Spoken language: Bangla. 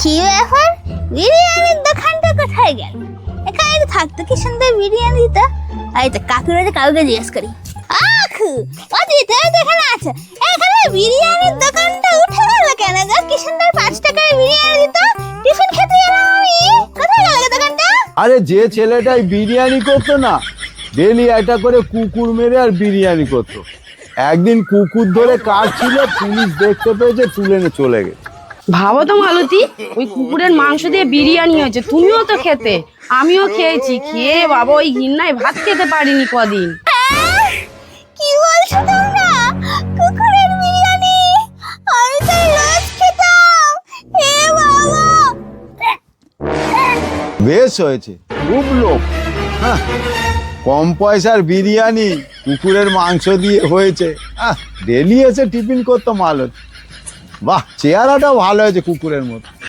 কি ব্যাপার, বিরিয়ানির দোকানটা কোথায় গেল? এখানে তো থাকতো, কি সুন্দর বিরিয়ানি দিত। এই তো কাকুরা, যে কাউকে জিজ্ঞেস করি। আখু ও দিতে এখানে আছে, এখানে বিরিয়ানির দোকানটা উঠে গেল কেন গো? কি সুন্দর 5 টাকার বিরিয়ানি দিত, টিফিন খেতে গেলাম আমি। কোথায় গেল গো দোকানটা? আরে যে ছেলেটাই বিরিয়ানি করতো না, ডেলি একটা করে কুকুর মেরে আর বিরিয়ানি করতো। একদিন কুকুর ধরে কাটছিল, পুলিশ দেখতে পেয়েছে, তুলে নিয়ে চলে গেছে। ভাবো তো মালতী, ওই কুকুরের মাংস দিয়ে বিরিয়ানি হয়েছে, তুমিও তো খেতে, আমিও খেয়েছি। খেয়ে বাবা ওই ঘিন্নায় ভাত খেতে পারিনি কদিন। কি বলছো তোমরা? কুকুরের বিরিয়ানি? আমি তো রোজ খেতাম। হে বাবা! বেশ হয়েছে, খুব লোক। হ্যাঁ, কম পয়সার বিরিয়ানি কুকুরের মাংস দিয়ে হয়েছে। ডেলি এসে টিফিন করতো মালত। বাহ, চেহারাটাও ভালো হয়েছে কুকুরের মতো।